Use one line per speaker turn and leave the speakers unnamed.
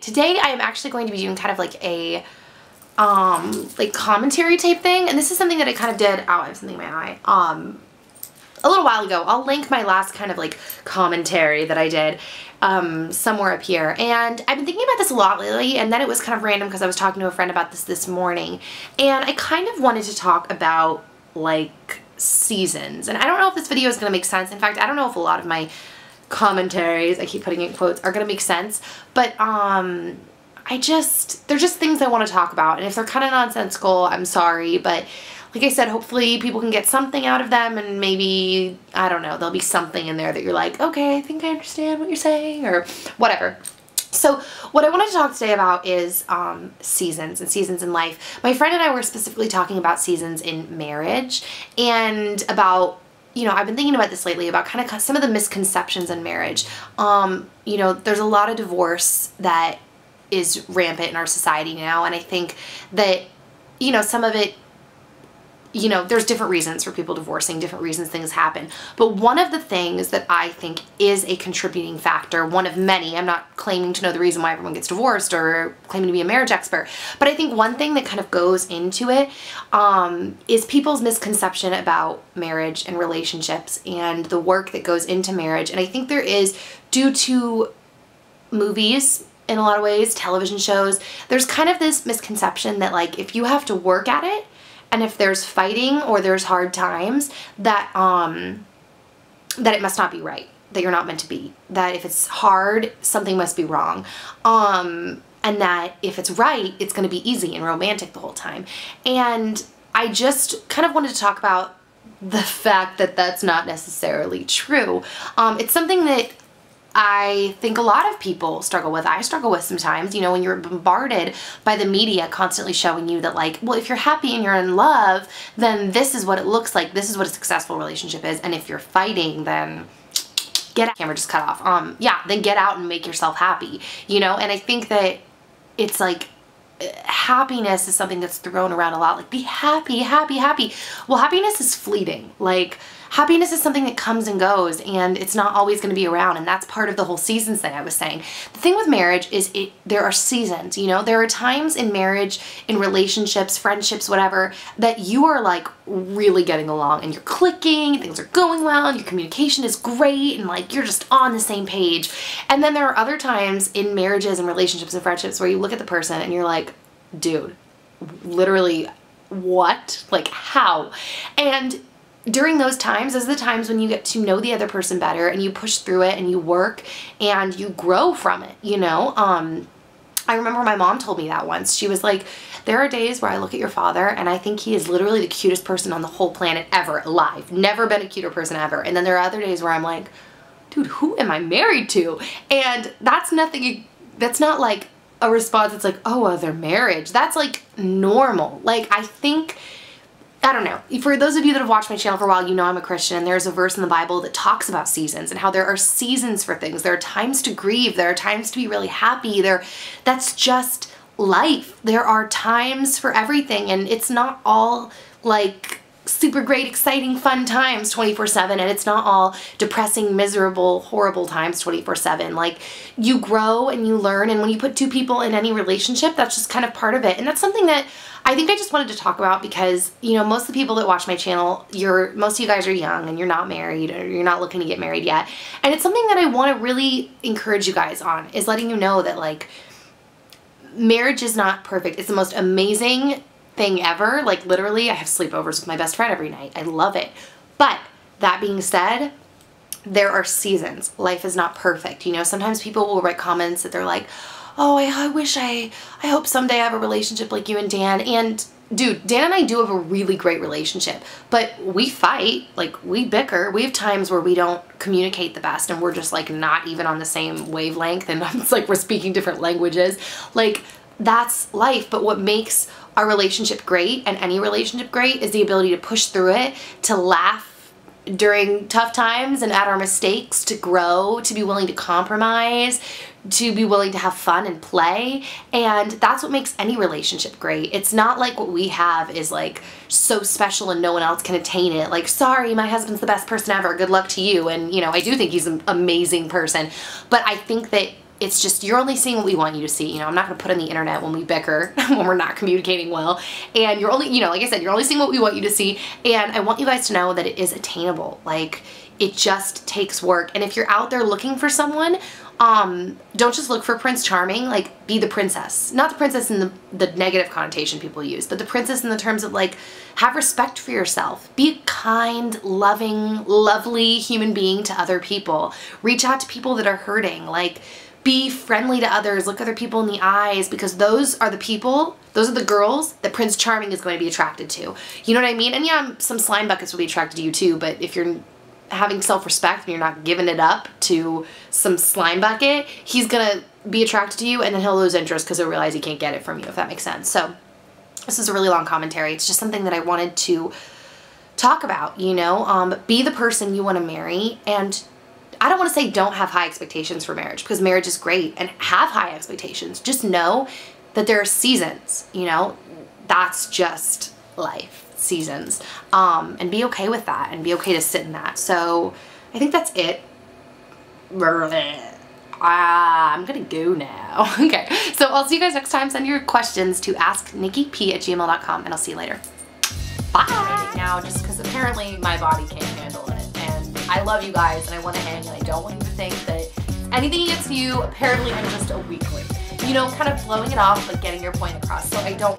Today I am actually going to be doing kind of like a commentary type thing, and this is something that I kind of did, I have something in my eye, a little while ago. I'll link my last kind of like commentary that I did somewhere up here, and I've been thinking about this a lot lately, and then it was kind of random because I was talking to a friend about this morning, and I kind of wanted to talk about like seasons, and I don't know if this video is going to make sense. In fact, I don't know if a lot of my commentaries, I keep putting in quotes, are gonna make sense, but they're just things I want to talk about, and if they're kind of nonsensical, I'm sorry, but like I said, hopefully people can get something out of them, and maybe, I don't know, there'll be something in there that you're like, okay, I think I understand what you're saying, or whatever. So what I wanted to talk today about is seasons and seasons in life. My friend and I were specifically talking about seasons in marriage, and about, you know, I've been thinking about this lately, about kind of some of the misconceptions in marriage. You know, there's a lot of divorce that is rampant in our society now, and I think that, you know, some of it, you know, there's different reasons for people divorcing, different reasons things happen. But one of the things that I think is a contributing factor, one of many, I'm not claiming to know the reason why everyone gets divorced or claiming to be a marriage expert, but I think one thing that kind of goes into it is people's misconception about marriage and relationships and the work that goes into marriage. And I think there is, due to movies, in a lot of ways, television shows, there's kind of this misconception that like if you have to work at it, and if there's fighting or there's hard times, that that it must not be right, that you're not meant to be, that if it's hard, something must be wrong, and that if it's right, it's going to be easy and romantic the whole time. And I just kind of wanted to talk about the fact that that's not necessarily true. It's something that I think a lot of people struggle with. I struggle with sometimes, you know, when you're bombarded by the media constantly showing you that like, well, if you're happy and you're in love, then this is what it looks like. This is what a successful relationship is. And if you're fighting, then get out. Camera just cut off. Yeah, then get out and make yourself happy, you know? And I think that it's like, happiness is something that's thrown around a lot. Like, be happy, happy, happy. Well, happiness is fleeting. Like, happiness is something that comes and goes, and it's not always going to be around, and that's part of the whole seasons thing I was saying. The thing with marriage is there are seasons, you know? There are times in marriage, in relationships, friendships, whatever, that you are like really getting along, and you're clicking, things are going well, and your communication is great, and like you're just on the same page. And then there are other times in marriages and relationships and friendships where you look at the person and you're like, dude, literally what? Like, how? And during those times, those are the times when you get to know the other person better, and you push through it, and you work, and you grow from it, you know? I remember my mom told me that once. She was like, there are days where I look at your father, and I think he is literally the cutest person on the whole planet ever, alive. Never been a cuter person ever. And then there are other days where I'm like, dude, who am I married to? And that's nothing, that's not like a response that's like, oh, well, they're marriage. That's like normal. Like, I think, I don't know, for those of you that have watched my channel for a while, you know I'm a Christian, and there's a verse in the Bible that talks about seasons and how there are seasons for things. There are times to grieve. There are times to be really happy. That's just life. There are times for everything, and it's not all like super great, exciting, fun times 24/7, and it's not all depressing, miserable, horrible times 24/7. Like, you grow and you learn, and when you put two people in any relationship, that's just kind of part of it. And that's something that I think I just wanted to talk about because, you know, most of the people that watch my channel, most of you guys are young and you're not married, or you're not looking to get married yet. And it's something that I want to really encourage you guys on, is letting you know that like, marriage is not perfect. It's the most amazing thing ever. Like, literally, I have sleepovers with my best friend every night. I love it. But that being said, there are seasons. Life is not perfect. You know, sometimes people will write comments that they're like, oh, I hope someday I have a relationship like you and Dan. And dude, Dan and I do have a really great relationship, but we fight, like we bicker. We have times where we don't communicate the best, and we're just like not even on the same wavelength, and it's like we're speaking different languages. Like, that's life. But what makes our relationship great, and any relationship great, is the ability to push through it, to laugh during tough times and at our mistakes, to grow, to be willing to compromise, to be willing to have fun and play. And that's what makes any relationship great. It's not like what we have is like so special and no one else can attain it. Like, sorry, my husband's the best person ever, good luck to you. And you know, I do think he's an amazing person, but I think that it's just, you're only seeing what we want you to see. You know, I'm not going to put on the internet when we bicker, when we're not communicating well. And you're only, you know, like I said, you're only seeing what we want you to see. And I want you guys to know that it is attainable. Like, it just takes work. And if you're out there looking for someone, don't just look for Prince Charming, like, be the princess. Not the princess in the negative connotation people use, but the princess in the terms of, like, have respect for yourself. Be a kind, loving, lovely human being to other people. Reach out to people that are hurting. Like, be friendly to others. Look other people in the eyes, because those are the people, those are the girls that Prince Charming is going to be attracted to. You know what I mean? And yeah, some slime buckets will be attracted to you too, but if you're having self-respect and you're not giving it up to some slime bucket, he's gonna be attracted to you, and then he'll lose interest because he'll realize he can't get it from you, if that makes sense. So this is a really long commentary. It's just something that I wanted to talk about, you know. Be the person you want to marry, and I don't want to say don't have high expectations for marriage, because marriage is great, and have high expectations. Just know that there are seasons, you know. That's just life. Seasons, and be okay with that, and be okay to sit in that. So I think that's it. I'm gonna go now. Okay, so I'll see you guys next time. Send your questions to asknikkip@gmail.com, and I'll see you later. Bye. Now, just because apparently my body can't handle it, and I love you guys, and I want to hang, and I don't want you to think that anything against you. Apparently I'm just a weakling, you know, kind of blowing it off but getting your point across. So I don't